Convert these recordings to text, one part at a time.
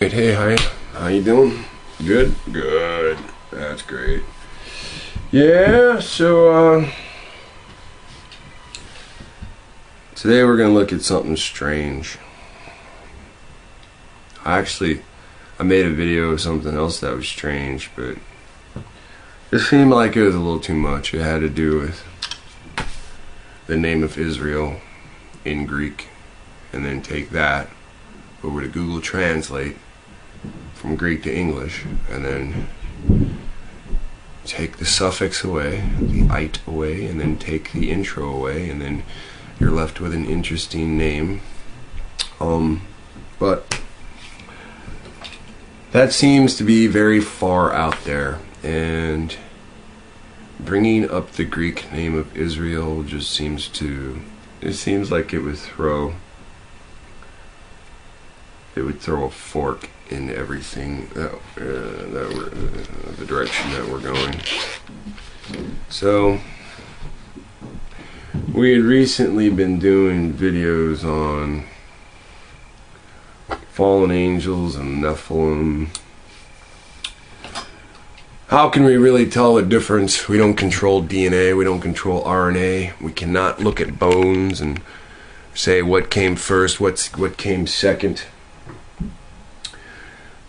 Hey, hi. How you doing? Good? Good. That's great. Yeah, so, today we're gonna look at something strange. I made a video of something else that was strange, but it seemed like it was a little too much. It had to do with the name of Israel in Greek, and then take that over to Google Translate from Greek to English, and then take the suffix away, the "ite" away, and then take the intro away, and then you're left with an interesting name. But that seems to be very far out there, and bringing up the Greek name of Israel just seems like it would throw a fork in everything the direction that we're going. So we had recently been doing videos on fallen angels and Nephilim. How can we really tell the difference? We don't control DNA, we don't control RNA, we cannot look at bones and say what came first, what came second.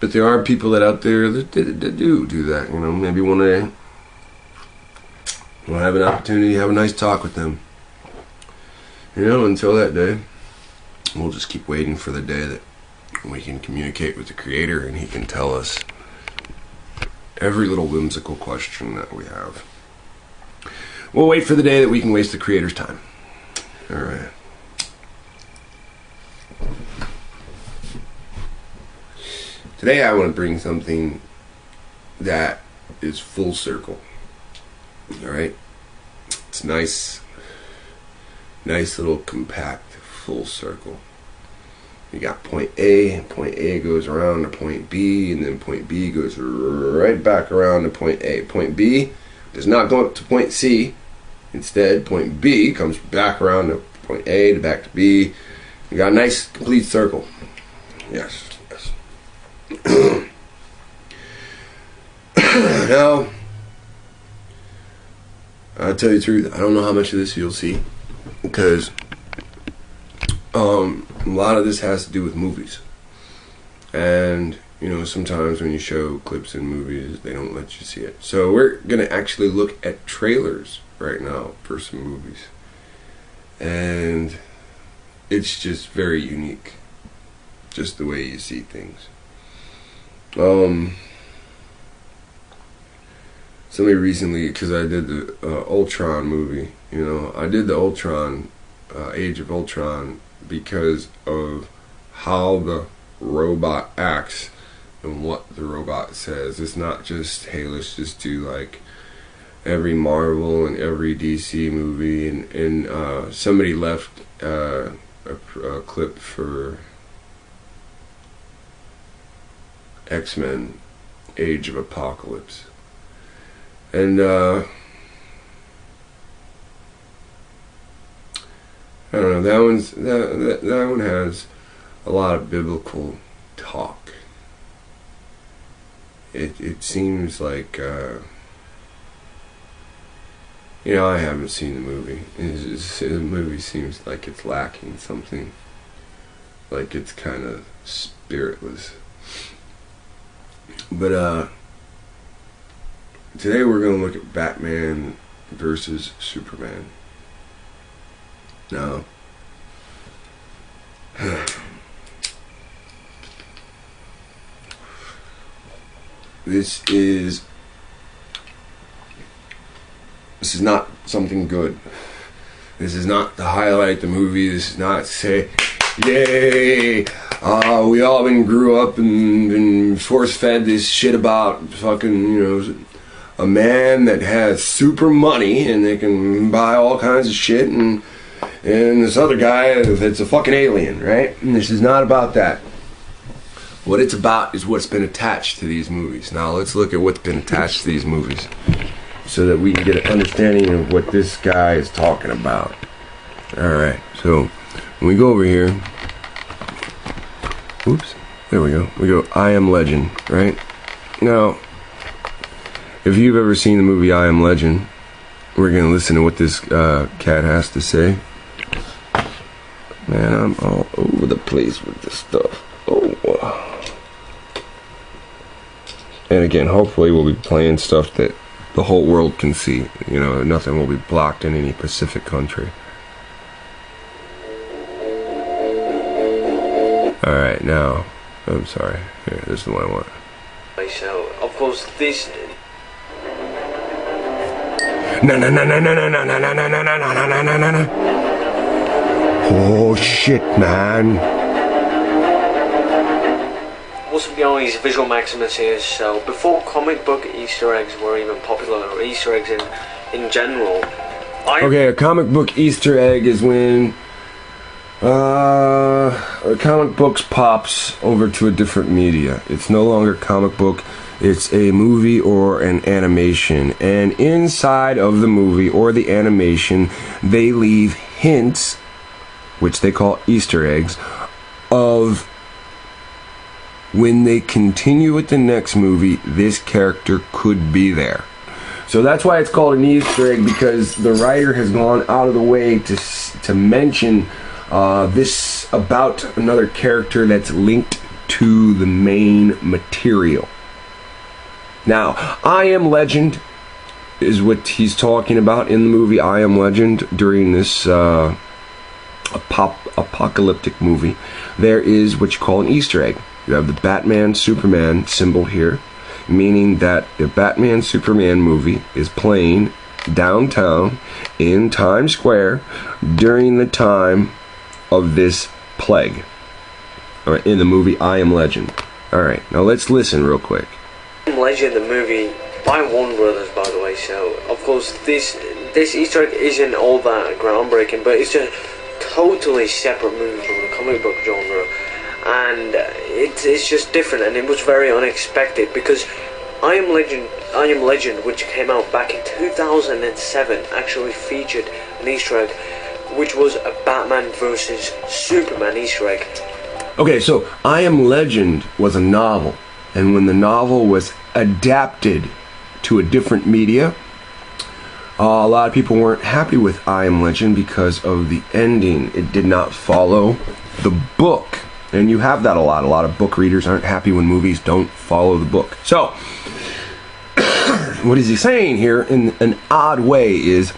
But there are people out there that do that, you know. Maybe one day we'll have an opportunity to have a nice talk with them. You know, until that day, we'll just keep waiting for the day that we can communicate with the Creator and He can tell us every little whimsical question that we have. We'll wait for the day that we can waste the Creator's time. Alright. Today I want to bring something that is full circle. Alright? It's nice little compact full circle. You got point A, and point A goes around to point B, and then point B goes right back around to point A. Point B does not go up to point C. Instead, point B comes back around to point A to back to B. You got a nice complete circle. Yes. Now, I'll tell you the truth, I don't know how much of this you'll see, because a lot of this has to do with movies. And, you know, sometimes when you show clips in movies, they don't let you see it. So we're going to actually look at trailers right now for some movies. And it's just very unique, just the way you see things. Somebody recently, because I did the Ultron movie, you know, I did the Ultron, Age of Ultron, because of how the robot acts and what the robot says. It's not just, hey, let's just do like every Marvel and every DC movie, and somebody left a clip for X-Men Age of Apocalypse, and I don't know, that one has a lot of biblical talk. It seems like you know, I haven't seen the movie. The movie seems like it's lacking something, like it's kind of spiritless. But today we're going to look at Batman versus Superman. Now, this is not something good. This is not to highlight the movie. This is not to say, yay, we all grew up and been force-fed this shit about fucking, you know, a man that has super money and they can buy all kinds of shit, and this other guy that's a fucking alien, right? And this is not about that. What it's about is what's been attached to these movies. Now let's look at what's been attached to these movies so that we can get an understanding of what this guy is talking about. Alright, so when we go over here, oops, There we go. We go, I Am Legend, right? Now, if you've ever seen the movie I Am Legend, we're going to listen to what this cat has to say. Man, I'm all over the place with this stuff. Oh, wow. And again, hopefully we'll be playing stuff that the whole world can see. You know, nothing will be blocked in any Pacific country. Alright, now, I'm sorry. Here, this is the one I want. So, of course, this... No. Oh, shit, man. What's beyond these visual maximus here, so before comic book Easter eggs were even popular, or Easter eggs in general... Okay, a comic book Easter egg is when... a comic books pops over to a different media. It's no longer comic book, it's a movie or an animation. And inside of the movie or the animation, they leave hints, which they call Easter eggs, of when they continue with the next movie, this character could be there. So that's why it's called an Easter egg, because the writer has gone out of the way to mention this about another character that's linked to the main material. Now, I Am Legend is what he's talking about in the movie I Am Legend during this apocalyptic movie. There is what you call an Easter egg. You have the Batman Superman symbol here, meaning that the Batman Superman movie is playing downtown in Times Square during the time of this plague. Alright, in the movie I Am Legend. Alright, now let's listen real quick. I Am Legend, the movie by Warner Brothers, by the way, so of course this Easter egg isn't all that groundbreaking, but it's a totally separate movie from the comic book genre, and it's just different, and it was very unexpected, because I Am Legend, which came out back in 2007, actually featured an Easter egg, which was a Batman vs. Superman Easter egg. Okay, so I Am Legend was a novel, and when the novel was adapted to a different media, a lot of people weren't happy with I Am Legend because of the ending. It did not follow the book, and you have that a lot. A lot of book readers aren't happy when movies don't follow the book. So, what is he saying here in an odd way is,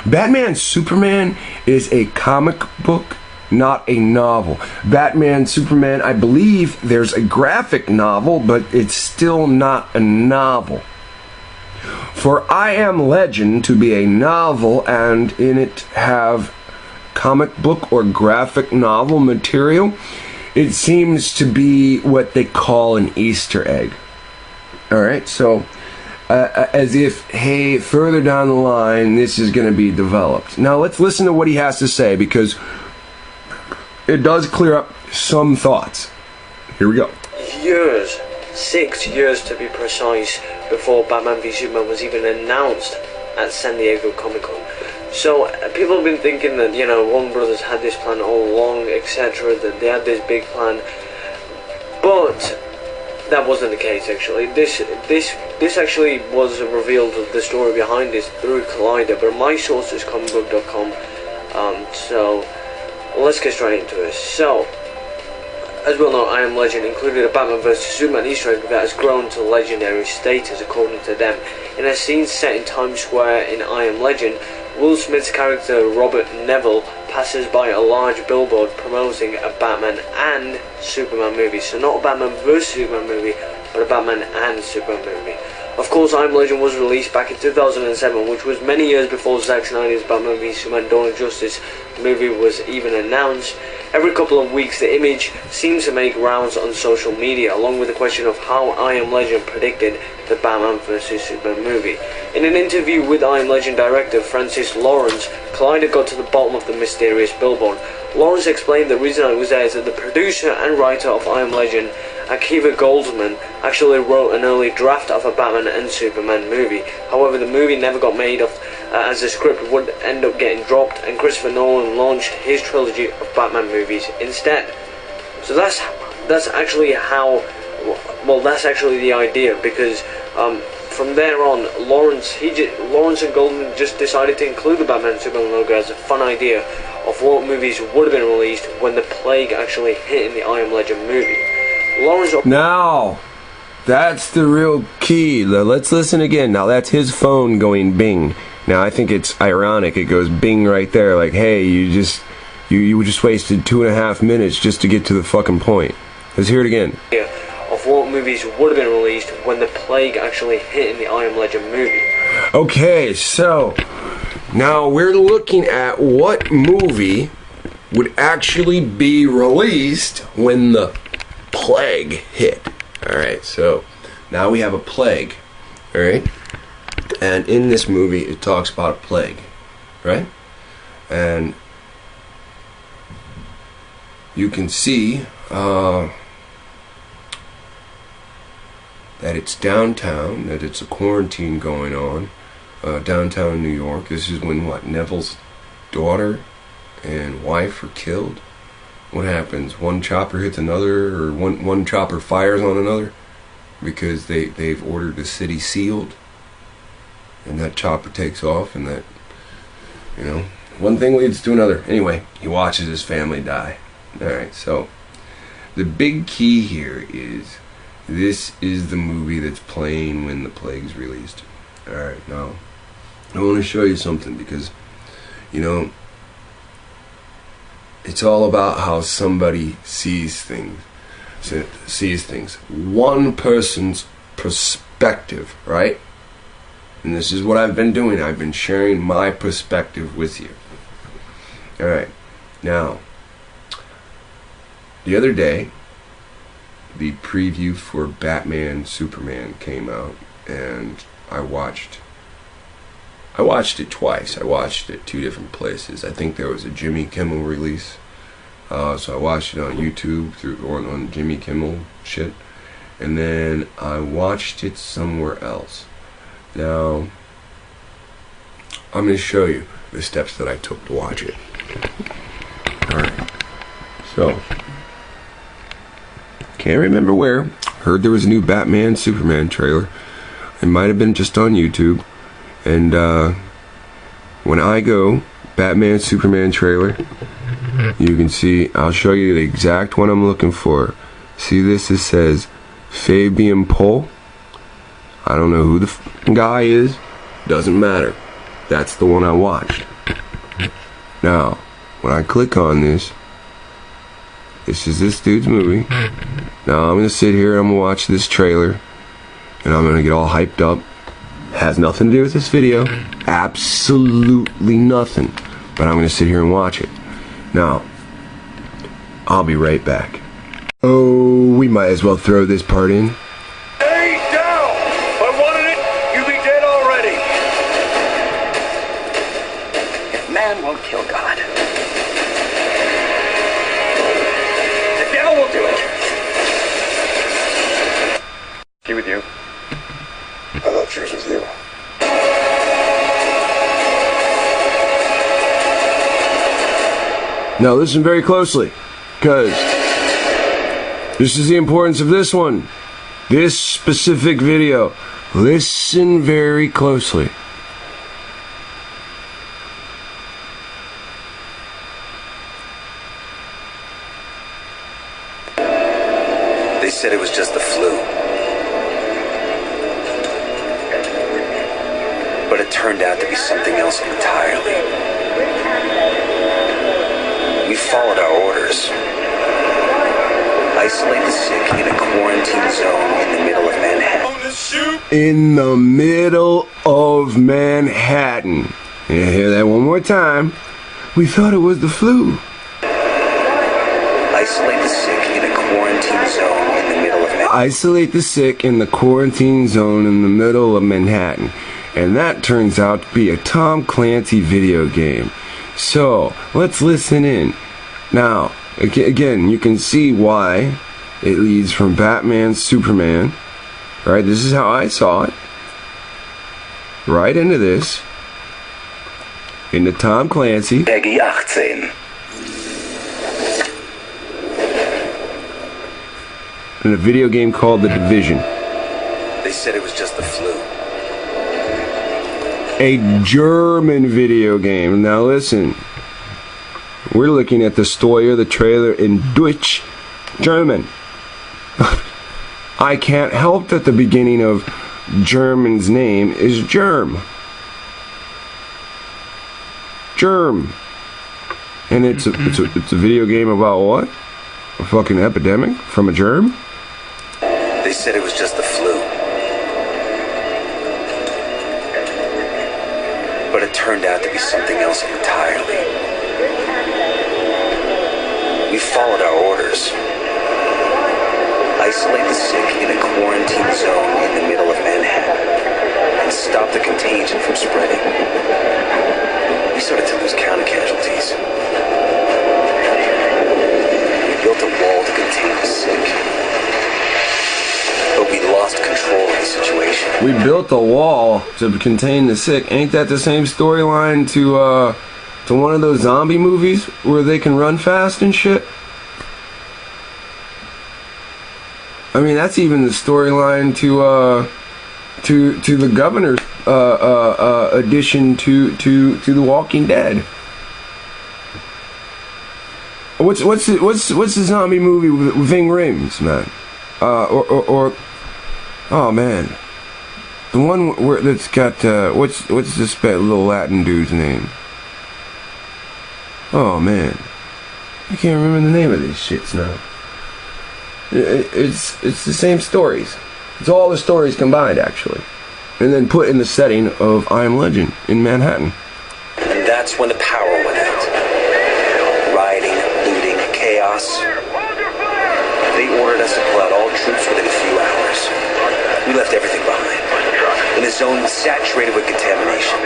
Batman Superman is a comic book, not a novel. Batman Superman, I believe there's a graphic novel, but it's still not a novel. For I Am Legend to be a novel and in it have comic book or graphic novel material, it seems to be what they call an Easter egg. Alright, so as if, hey, further down the line, this is going to be developed. Now, let's listen to what he has to say, because it does clear up some thoughts. Here we go. 6 years to be precise, before Batman v Superman was even announced at San Diego Comic-Con. So, people have been thinking that, you know, Warner Brothers had this plan all along, etc., that they had this big plan, but that wasn't the case, actually. This actually was revealed, the story behind this, through Collider, but my source is comicbook.com, so let's get straight into this. So, as we all know, I Am Legend included a Batman vs. Superman Easter egg that has grown to legendary status, according to them. In a scene set in Times Square in I Am Legend, Will Smith's character Robert Neville passes by a large billboard promoting a Batman and Superman movie. So not a Batman vs. Superman movie, but a Batman and Superman movie. Of course, I Am Legend was released back in 2007, which was many years before Zack Snyder's Batman v Superman Dawn of Justice movie was even announced. Every couple of weeks, the image seems to make rounds on social media, along with the question of how I Am Legend predicted the Batman vs. Superman movie. In an interview with I Am Legend director Francis Lawrence, Collider got to the bottom of the mysterious billboard. Lawrence explained the reason it was there is that the producer and writer of I Am Legend, Akiva Goldsman, actually wrote an early draft of a Batman and Superman movie. However, the movie never got made as the script would end up getting dropped, and Christopher Nolan launched his trilogy of Batman movies instead. So that's that's actually how. Well, that's actually the idea, because from there on, Lawrence and Goldman just decided to include the Batman Superman logo as a fun idea of what movies would have been released when the plague actually hit in the I Am Legend movie. Now, that's the real key. Let's listen again. Now, that's his phone going bing. Now, I think it's ironic. It goes bing right there, like, hey, you just wasted 2.5 minutes just to get to the fucking point. Let's hear it again. Yeah. Of what movies would have been released when the plague actually hit in the I Am Legend movie. Okay, so now we're looking at what movie would actually be released when the plague hit. Alright, so now we have a plague. Alright? And in this movie it talks about a plague. Right? And you can see that it's downtown, that it's a quarantine going on, downtown New York. This is when, Neville's daughter and wife are killed. What happens? One chopper hits another, or one chopper fires on another, because they've ordered the city sealed, and that chopper takes off, and that, one thing leads to another. Anyway, he watches his family die. Alright, so the big key here is, this is the movie that's playing when the plague's released. Alright, now, I want to show you something, because, it's all about how somebody sees things. One person's perspective, right? And this is what I've been doing. I've been sharing my perspective with you. Alright, now, the other day, the preview for Batman Superman came out, and I watched it twice. I watched it 2 different places. I think there was a Jimmy Kimmel release, so I watched it on YouTube on Jimmy Kimmel shit, and then I watched it somewhere else. Now, I'm going to show you the steps that I took to watch it. Alright, so can't remember where. Heard there was a new Batman Superman trailer. It might have been just on YouTube. And when I go Batman Superman trailer, you can see, I'll show you the exact one I'm looking for. See this? It says Fabian Pohl. I don't know who the guy is. Doesn't matter. That's the one I watched. Now, when I click on this, this is this dude's movie. Now I'm gonna sit here and I'm gonna watch this trailer, and I'm gonna get all hyped up. Has nothing to do with this video. Absolutely nothing. But I'm gonna sit here and watch it. Now, I'll be right back. Oh, we might as well throw this part in. Stay down! If I wanted it, you'd be dead already. If man won't kill God, the devil will do it. He with you? I thought she was with you. Now listen very closely, because this is the importance of this one. This specific video. Listen very closely. They said it was just the flu. But it turned out to be something else entirely. We followed our orders. Isolate the sick in a quarantine zone in the middle of Manhattan. In the middle of Manhattan. Yeah, hear that one more time. We thought it was the flu. Isolate the sick in a quarantine zone in the middle of Manhattan. Isolate the sick in the quarantine zone in the middle of Manhattan. And that turns out to be a Tom Clancy video game. So, let's listen in. Now, again, you can see why it leads from Batman, Superman. Right, this is how I saw it. Right into this. Into Tom Clancy. Peggy 18. in a video game called The Division. They said it was just the flu. A German video game. Now listen, we're looking at the story of the trailer in Deutsch, German. I can't help that the beginning of German's name is Germ. Germ. And it's a video game about what? A fucking epidemic from a germ? They said it was just the flu. But it turned out to be something else entirely. We followed our orders. Isolate the sick in a quarantine zone in the middle of Manhattan and stop the contagion from spreading. We started to lose count of casualties. We built a wall to contain the sick. But we lost control of the situation. We built a wall to contain the sick. Ain't that the same storyline to one of those zombie movies where they can run fast and shit? I mean, that's even the storyline to the Governor's addition to The Walking Dead. What's the zombie movie with Ving Rhames, man? Or oh man, the one where that's got what's this little Latin dude's name? Oh man, I can't remember the name of these shits now. It's the same stories. It's all the stories combined, actually, and then put in the setting of I Am Legend in Manhattan. And that's when the power went out. Rioting, looting, chaos. They ordered us to pull out all troops within a few hours. We left everything behind. In a zone saturated with contamination.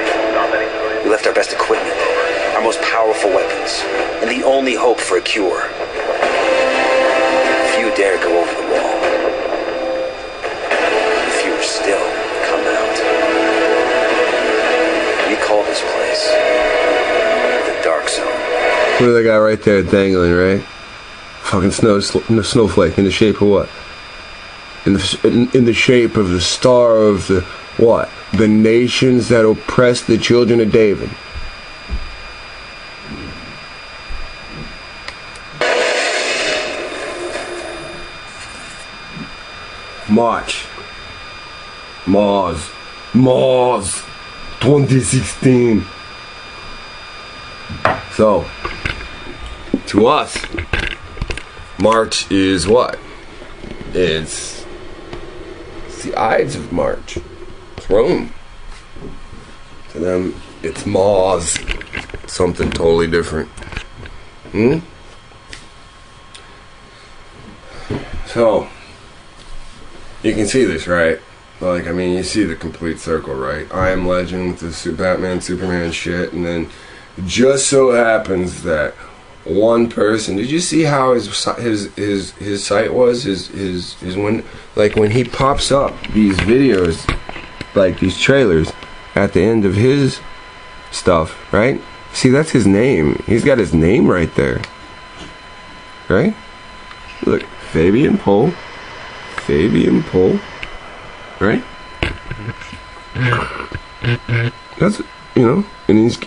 We left our best equipment, our most powerful weapons, and the only hope for a cure. Few dare go over the wall. Fewer still come out. We call this place the Dark Zone. Look at that guy right there dangling, right? Fucking snowflake in the shape of what? In the shape of the star of the what? The nations that oppress the children of David. March 2016. So, to us, March is what? It's the Ides of March. It's Rome. To them, it's Mars. Something totally different. So, you can see this, right? Like, I mean, you see the complete circle, right? I Am Legend with the Batman, Superman shit, and then it just so happens that one person. Did you see how his site was? His when, like, when he pops up these videos, like these trailers, at the end of his stuff, right? See, that's his name. He's got his name right there, right? Look, Fabian Pohl, right? That's, you know, and he's.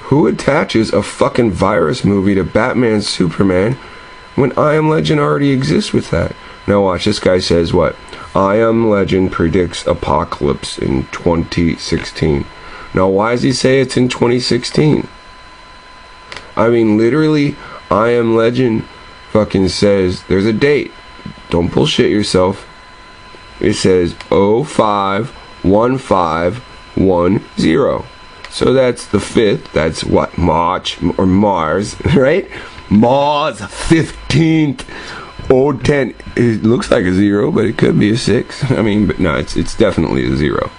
Who attaches a fucking virus movie to Batman Superman when I Am Legend already exists with that? Now watch, this guy says what? I Am Legend predicts apocalypse in 2016. Now why does he say it's in 2016? I mean, literally, I Am Legend fucking says there's a date. Don't bullshit yourself. It says 051510. So that's the 5th. That's what? March or Mars, right? Mars 15th. 010. It looks like a 0, but it could be a 6. I mean, but no, it's definitely a 0.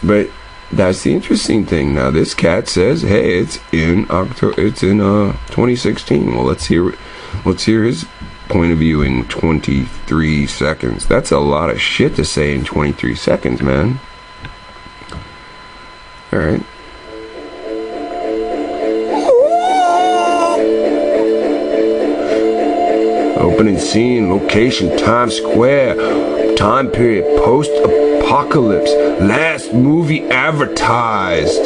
But that's the interesting thing. Now this cat says, "Hey, it's in October. It's in 2016." Well, let's hear his point of view in 23 seconds. That's a lot of shit to say in 23 seconds, man. All right. Opening scene, location, Times Square, time period, post-apocalypse, last movie advertised,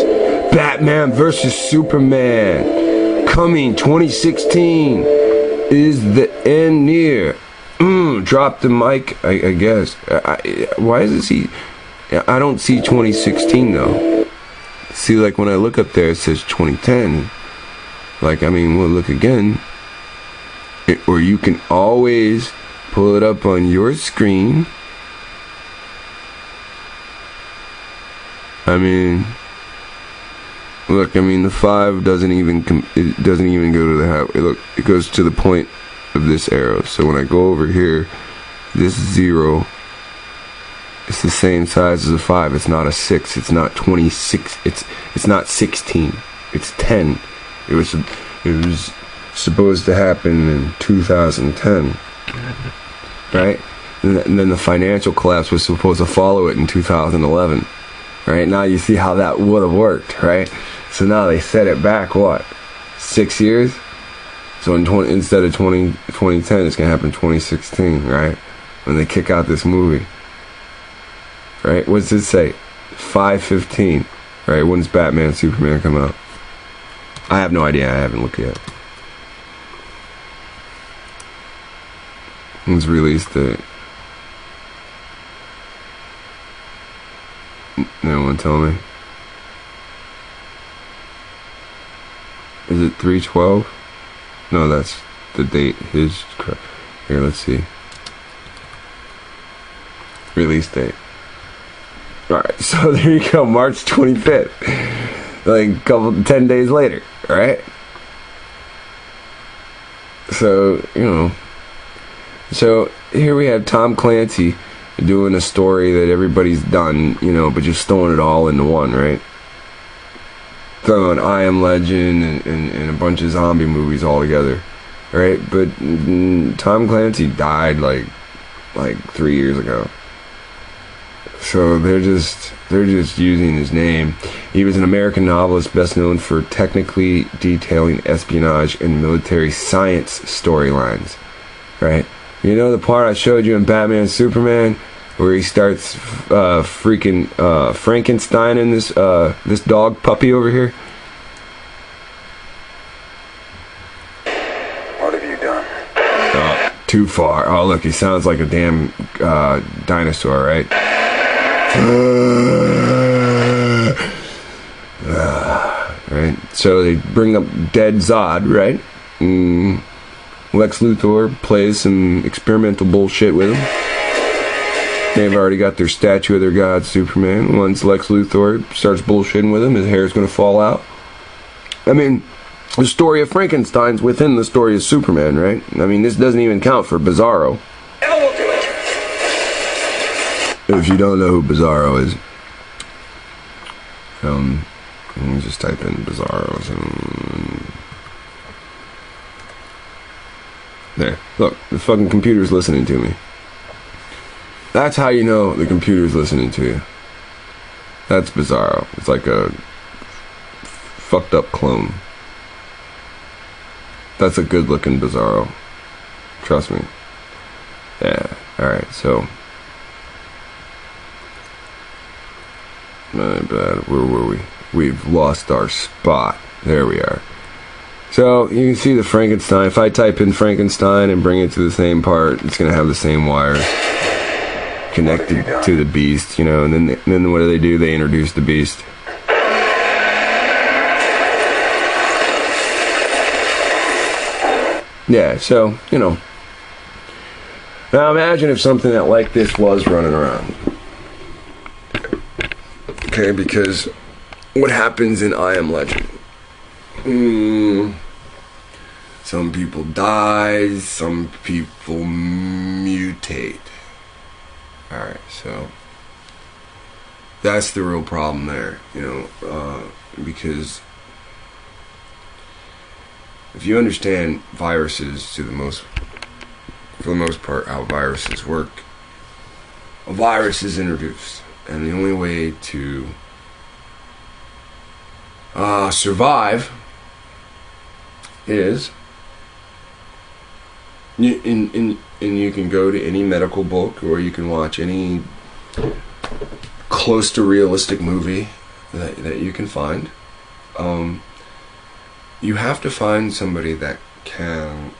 Batman vs. Superman, coming 2016, is the end near? Drop the mic, I guess. Why is it see? I don't see 2016 though. See, like when I look up there, it says 2010. Like, I mean, we'll look again. Or you can always pull it up on your screen. I mean, look, I mean, the 5 doesn't even go to the half. Look, it goes to the point of this arrow. So when I go over here, this 0, it's the same size as a 5. It's not a 6. It's not 26. It's not 16. It's 10. It was supposed to happen in 2010, right? And then the financial collapse was supposed to follow it in 2011, right? Now you see how that would have worked, right? So now they set it back, what, 6 years? So instead of 2010, it's gonna happen 2016, right? When they kick out this movie, right? What's it say? 5/15, right? When's Batman Superman come out? I have no idea. I haven't looked yet. When's release date? No one tell me. Is it 3/12? No, that's the date. Here, let's see. Release date. Alright, so there you go, March 25th. Like 10 days later, right? So, you know. So here we have Tom Clancy doing a story that everybody's done, you know, but just throwing it all into one, right? Throwing I Am Legend and a bunch of zombie movies all together, right? But Tom Clancy died like 3 years ago. So they're just using his name. He was an American novelist best known for technically detailing espionage and military science storylines, right? You know the part I showed you in Batman Superman where he starts freaking Frankenstein in this dog puppy over here? What have you done? Too far. Oh, look, he sounds like a damn dinosaur, right? Right. So they bring up dead Zod, right? Lex Luthor plays some experimental bullshit with him. They've already got their statue of their god Superman. Once Lex Luthor starts bullshitting with him, his hair's gonna fall out. I mean, the story of Frankenstein's within the story of Superman, right? I mean, this doesn't even count for Bizarro. If you don't know who Bizarro is, let me just type in Bizarro. There, look, the fucking computer's listening to me. That's how you know the computer's listening to you. That's Bizarro. It's like a fucked up clone. That's a good looking Bizarro. Trust me. Yeah, alright, so. My bad, where were we? We've lost our spot. There we are. So, you can see the Frankenstein. If I type in Frankenstein and bring it to the same part, it's going to have the same wires connected to the beast, you know, and then what do? They introduce the beast. Yeah, so, you know. Now imagine if something that like this was running around. Okay, because what happens in I Am Legend? Some people die, some people mutate. Alright, so that's the real problem there, you know, because if you understand viruses for the most part, how viruses work, a virus is introduced. And the only way to survive is And you can go to any medical book, or you can watch any close to realistic movie that you can find. You have to find somebody that can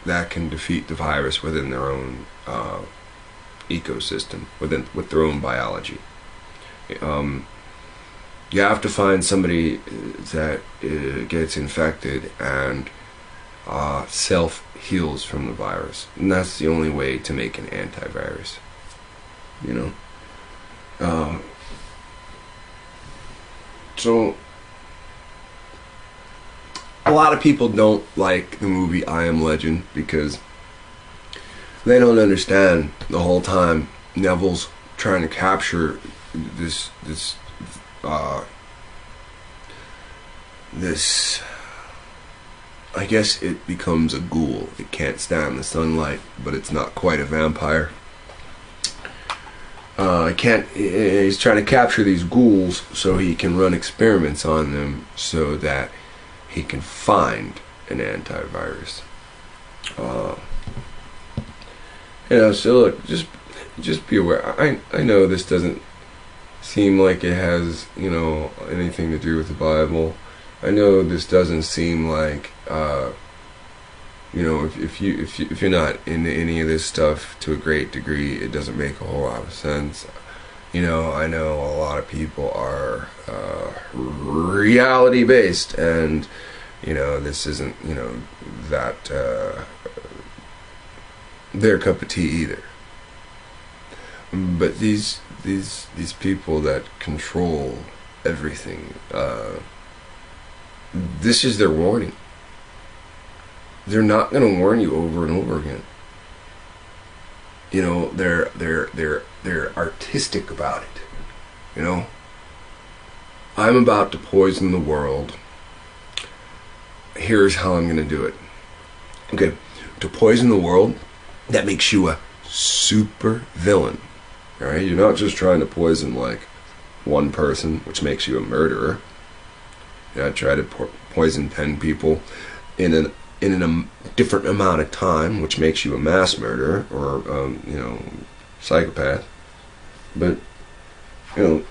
defeat the virus within their own ecosystem, with their own biology. You have to find somebody that gets infected and self-heals from the virus, and that's the only way to make an antivirus. So a lot of people don't like the movie I Am Legend because they don't understand the whole time Neville's trying to capture this I guess it becomes a ghoul. It can't stand the sunlight, but it's not quite a vampire. He's trying to capture these ghouls so he can run experiments on them so that he can find an antivirus. So look, just be aware. I know this doesn't seem like it has, anything to do with the Bible. I know this doesn't seem like, if you're not into any of this stuff to a great degree, it doesn't make a whole lot of sense. I know a lot of people are reality based, and this isn't that their cup of tea either. But these people that control everything, this is their warning. They're not going to warn you over and over again. They're artistic about it. I'm about to poison the world. Here's how I'm going to do it. Okay, to poison the world, that makes you a super villain. All right, you're not just trying to poison like one person, which makes you a murderer. I try to poison 10 people in a different amount of time, which makes you a mass murderer or psychopath. But you're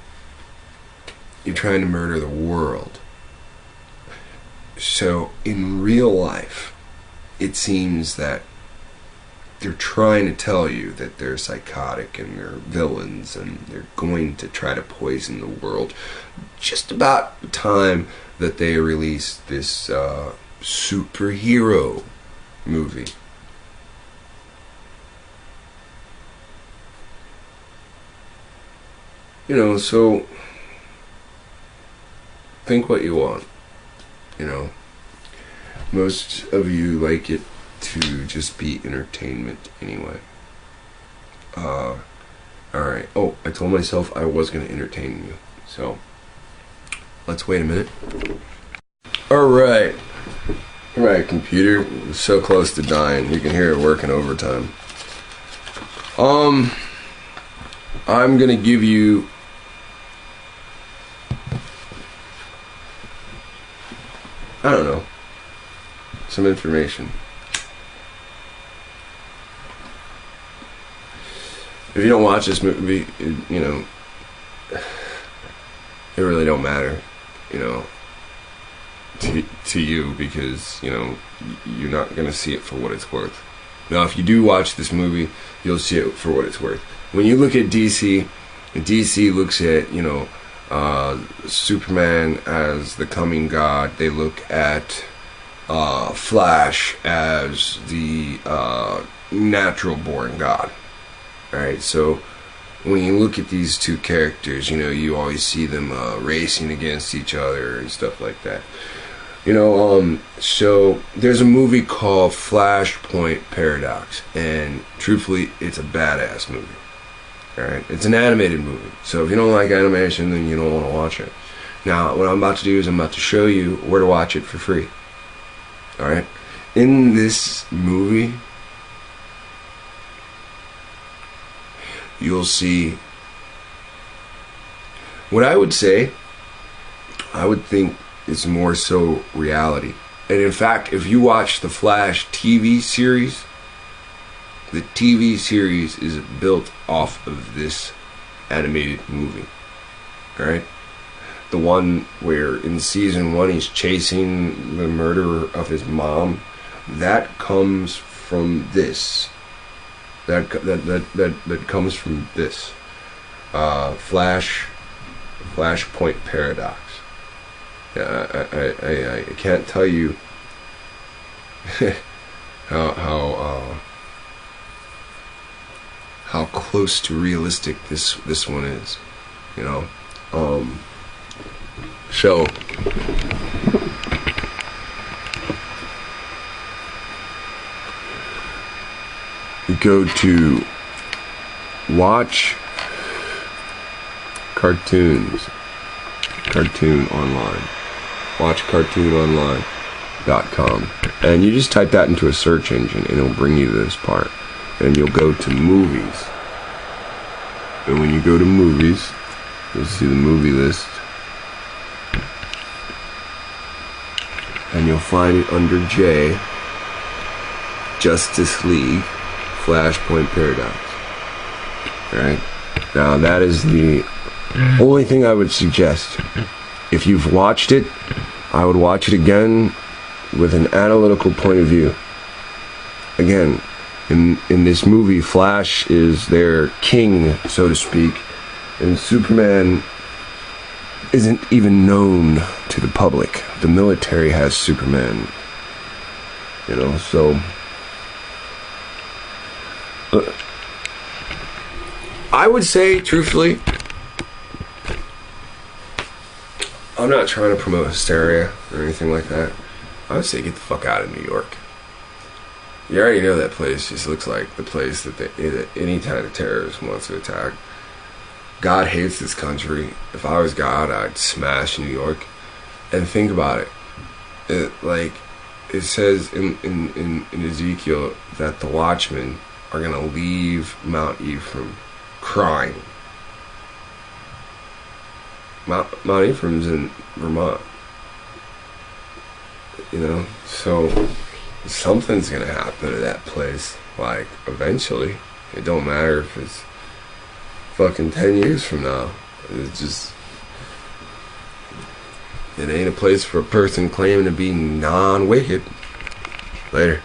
trying to murder the world. So in real life, it seems that they're trying to tell you that they're psychotic and they're villains and they're going to try to poison the world just about the time that they release this superhero movie. So think what you want. Most of you like it to just be entertainment anyway. Alright. Oh, I told myself I was going to entertain you. So, let's wait a minute. Alright. Alright, computer. It's so close to dying. You can hear it working overtime. I'm going to give you some information. If you don't watch this movie, it really don't matter, to you, because, you're not going to see it for what it's worth. Now, if you do watch this movie, you'll see it for what it's worth. When you look at DC looks at, Superman as the coming god. They look at Flash as the natural born god. Alright, so when you look at these two characters, you always see them racing against each other and stuff like that. So there's a movie called Flashpoint Paradox, and truthfully, it's a badass movie. Alright, it's an animated movie, so if you don't like animation, then you don't want to watch it. Now, what I'm about to do is I'm about to show you where to watch it for free. Alright, in this movie, you'll see what I would think is more so reality. And in fact, if you watch the Flash TV series, The TV series is built off of this animated movie. Alright? The one where in season 1 he's chasing the murderer of his mom. That comes from this. That comes from this. Flashpoint Paradox. I can't tell you how close to realistic this one is, you know. So you go to watch cartoons, cartoon online, watchcartoononline.com, and you just type that into a search engine and it'll bring you to this part, and you'll go to movies, and when you go to movies you'll see the movie list, and you'll find it under J, Justice League, Flashpoint Paradox. Alright? Now that is the only thing I would suggest. If you've watched it, I would watch it again with an analytical point of view. Again, in this movie, Flash is their king, so to speak, and Superman isn't even known to the public. The military has Superman, you know, so I would say, truthfully, I'm not trying to promote hysteria or anything like that. I would say get the fuck out of New York. You already know that place just looks like the place that any kind of terrorist wants to attack. God hates this country. If I was God, I'd smash New York. And think about it. It says in Ezekiel that the Watchmen are going to leave Mount Ephraim crying. Mount Ephraim's in Vermont. You know, so something's going to happen to that place. Like, eventually. It don't matter if it's fucking 10 years from now. It's just, it ain't a place for a person claiming to be non-wicked. Later.